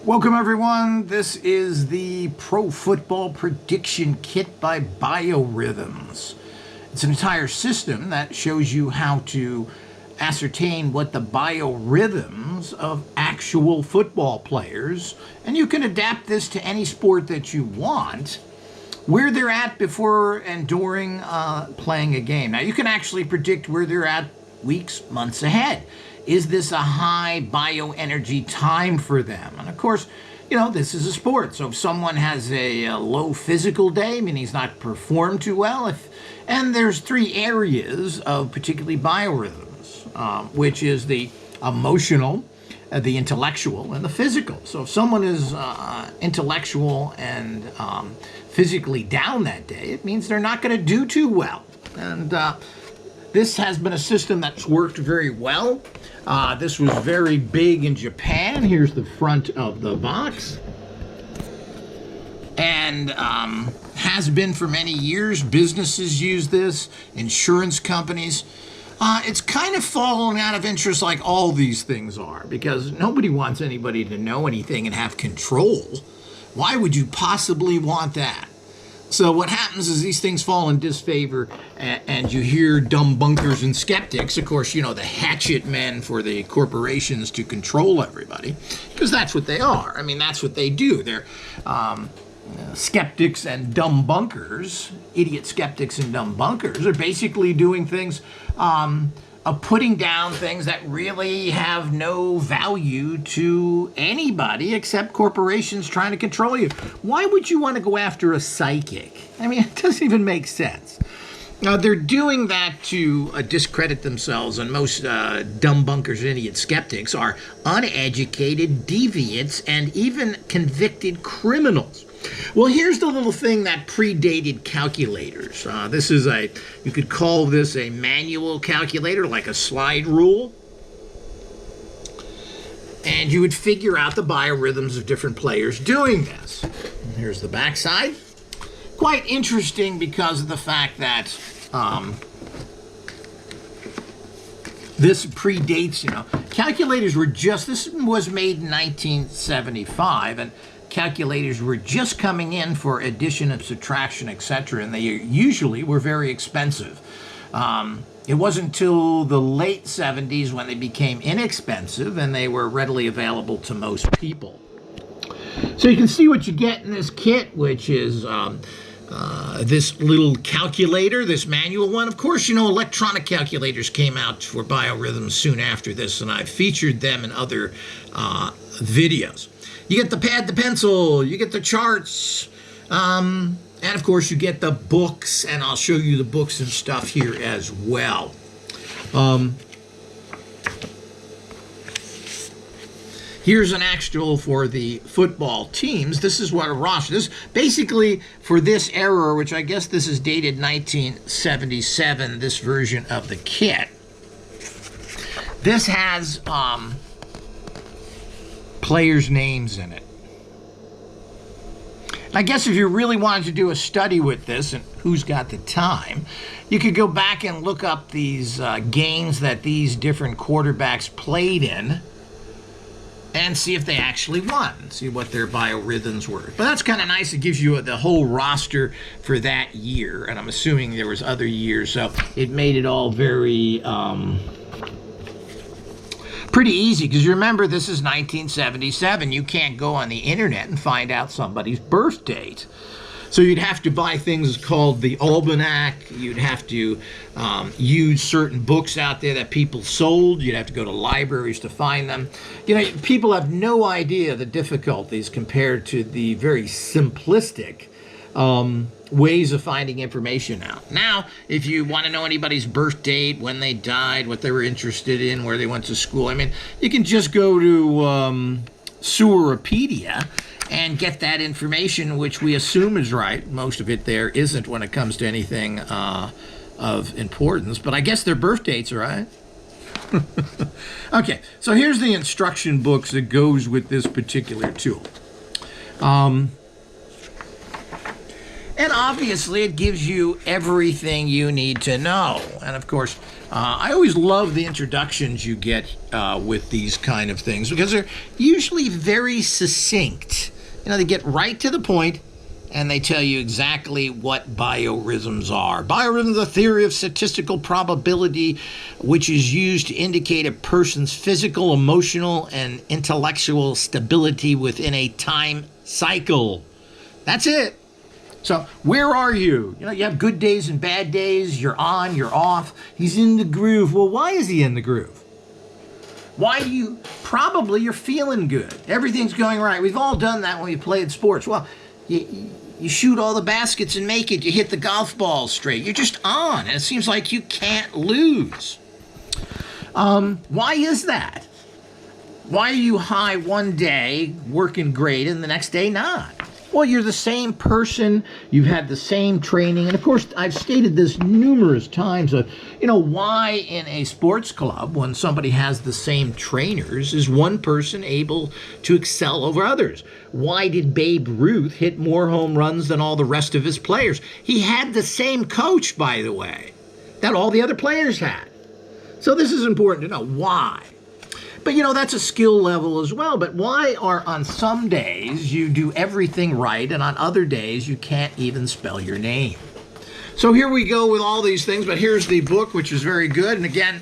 Welcome everyone, this is the Pro Football Prediction Kit by Biorhythms. It's an entire system that shows you how to ascertain what the biorhythms of actual football players, and you can adapt this to any sport that you want, where they're at before and during playing a game. Now you can actually predict where they're at weeks, months ahead. Is this a high bioenergy time for them? And of course, you know, this is a sport. So if someone has a low physical day, meaning he's not performed too well, and there's three areas of particularly biorhythms, which is the emotional, the intellectual, and the physical. So if someone is intellectual and physically down that day, it means they're not going to do too well. And this has been a system that's worked very well. This was very big in Japan. Here's the front of the box. And has been for many years. Businesses use this, insurance companies. It's kind of fallen out of interest like all these things are, because nobody wants anybody to know anything and have control. Why would you possibly want that? So what happens is these things fall in disfavor, and you hear dumb bunkers and skeptics, of course, you know, the hatchet men for the corporations to control everybody, because that's what they are. I mean, that's what they do. They're skeptics and dumb bunkers, idiot skeptics and dumb bunkers, are basically doing things of putting down things that really have no value to anybody except corporations trying to control you. Why would you want to go after a psychic? I mean, it doesn't even make sense. They're doing that to discredit themselves, and most dumb bunkers and idiot skeptics are uneducated, deviants, and even convicted criminals. Well, here's the little thing that predated calculators. This is you could call this a manual calculator, like a slide rule. And you would figure out the biorhythms of different players doing this. And here's the backside. Quite interesting because of the fact that this predates, you know, calculators were just, this was made in 1975, and calculators were just coming in for addition and subtraction, etc., and they usually were very expensive. It wasn't until the late 70s when they became inexpensive and they were readily available to most people. So you can see what you get in this kit, which is this little calculator, this manual one. Of course, you know, electronic calculators came out for biorhythms soon after this, and I've featured them in other videos. You get the pad, the pencil, you get the charts, and of course you get the books, and I'll show you the books and stuff here as well. Here's an actual for the football teams. This is what a roster is. Basically, for this era, which I guess this is dated 1977, this version of the kit, this has players' names in it. I guess if you really wanted to do a study with this, and who's got the time, you could go back and look up these games that these different quarterbacks played in and see if they actually won, see what their biorhythms were. But that's kind of nice. It gives you the whole roster for that year, and I'm assuming there was other years, so it made it all very pretty easy, because you remember this is 1977. You can't go on the internet and find out somebody's birth date. So you'd have to buy things called the almanac. You'd have to use certain books out there that people sold. You'd have to go to libraries to find them. You know, people have no idea the difficulties compared to the very simplistic ways of finding information out. Now, if you want to know anybody's birth date, when they died, what they were interested in, where they went to school, I mean, you can just go to Seweropedia and get that information, which we assume is right. Most of it there isn't when it comes to anything of importance, but I guess their birth dates are right. Okay, so here's the instruction books that goes with this particular tool. And obviously, it gives you everything you need to know. And of course, I always love the introductions you get with these kind of things because they're usually very succinct. You know, they get right to the point and they tell you exactly what biorhythms are. Biorhythms are a theory of statistical probability which is used to indicate a person's physical, emotional, and intellectual stability within a time cycle. That's it. So where are you? You know, you have good days and bad days. You're on, you're off. He's in the groove. Well, why is he in the groove? Why do you? Probably you're feeling good. Everything's going right. We've all done that when we played sports. Well, you shoot all the baskets and make it. You hit the golf ball straight. You're just on, and it seems like you can't lose. Why is that? Why are you high one day, working great, and the next day not? Well, you're the same person, you've had the same training, and of course, I've stated this numerous times, why in a sports club, when somebody has the same trainers, is one person able to excel over others? Why did Babe Ruth hit more home runs than all the rest of his players? He had the same coach, by the way, that all the other players had. So this is important to know. Why? But, that's a skill level as well. But why are on some days you do everything right and on other days you can't even spell your name? So here we go with all these things. But here's the book, which is very good. And again,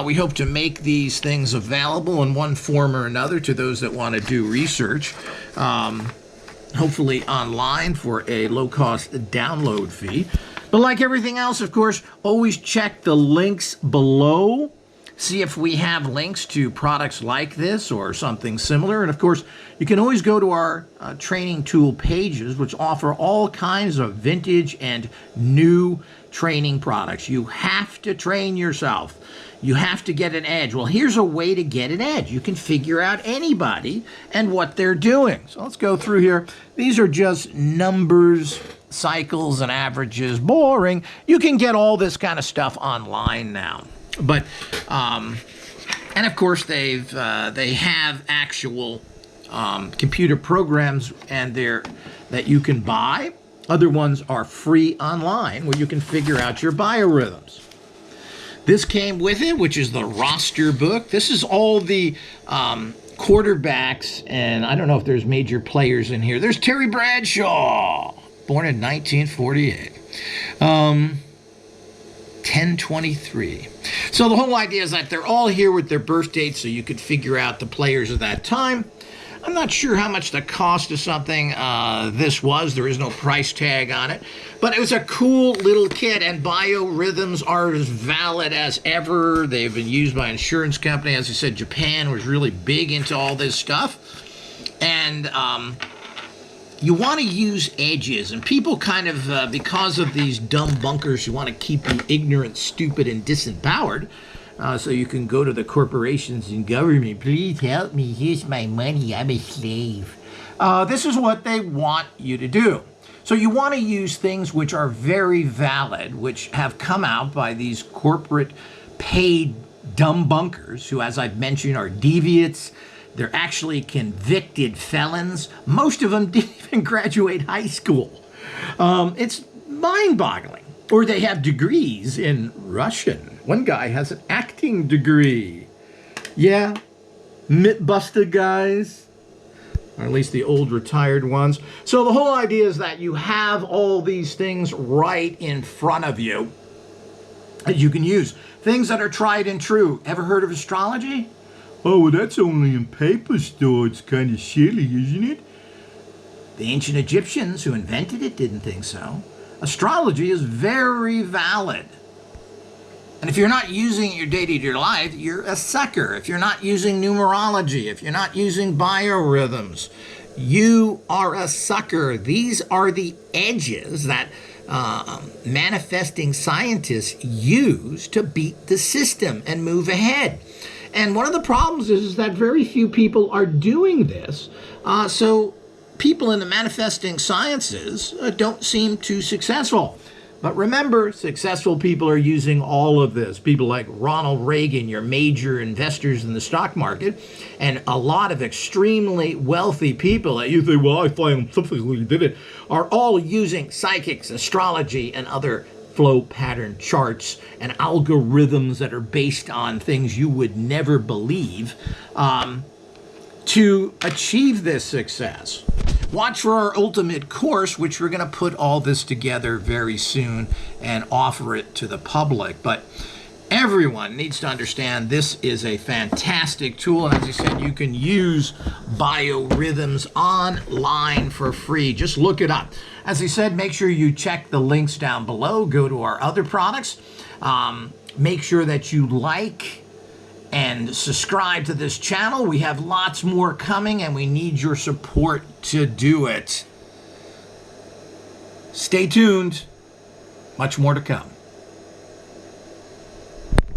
we hope to make these things available in one form or another to those that want to do research. Hopefully online for a low-cost download fee. But like everything else, of course, always check the links below. See if we have links to products like this or something similar. And of course, you can always go to our training tool pages, which offer all kinds of vintage and new training products. You have to train yourself. You have to get an edge. Well, here's a way to get an edge. You can figure out anybody and what they're doing. So let's go through here. These are just numbers, cycles, and averages. Boring. You can get all this kind of stuff online now. But, and of course, they have actual computer programs and that you can buy. Other ones are free online where you can figure out your biorhythms. This came with it, which is the roster book. This is all the quarterbacks, and I don't know if there's major players in here. There's Terry Bradshaw, born in 1948. 1023. So the whole idea is that they're all here with their birth dates so you could figure out the players of that time. I'm not sure how much the cost of something this was. There is no price tag on it. But it was a cool little kit, and biorhythms are as valid as ever. They've been used by insurance company. As I said, Japan was really big into all this stuff. And you want to use edges, and people kind of, because of these dumb bunkers, you want to keep you ignorant, stupid, and disempowered. So you can go to the corporations and government, please help me, here's my money, I'm a slave. This is what they want you to do. So you want to use things which are very valid, which have come out by these corporate paid dumb bunkers who, as I've mentioned, are deviates. They're actually convicted felons. Most of them didn't even graduate high school. It's mind-boggling. Or they have degrees in Russian. One guy has an acting degree. Yeah, Mythbuster guys. Or at least the old retired ones. So the whole idea is that you have all these things right in front of you that you can use. Things that are tried and true. Ever heard of astrology? Oh, well, that's only in paper store. It's kind of silly, isn't it? The ancient Egyptians who invented it didn't think so. Astrology is very valid. And if you're not using it in your day-to-day life, you're a sucker. If you're not using numerology, if you're not using biorhythms, you are a sucker. These are the edges that manifesting scientists use to beat the system and move ahead. And one of the problems is that very few people are doing this. So people in the manifesting sciences don't seem too successful. But remember, successful people are using all of this. People like Ronald Reagan, your major investors in the stock market, and a lot of extremely wealthy people that you think, well, I find something did it, are all using psychics, astrology, and other flow pattern charts and algorithms that are based on things you would never believe to achieve this success. Watch for our ultimate course, which we're going to put all this together very soon and offer it to the public. But everyone needs to understand this is a fantastic tool. And as I said, you can use Biorhythms online for free. Just look it up. As I said, make sure you check the links down below. Go to our other products. Make sure that you like and subscribe to this channel. We have lots more coming, and we need your support to do it. Stay tuned. Much more to come.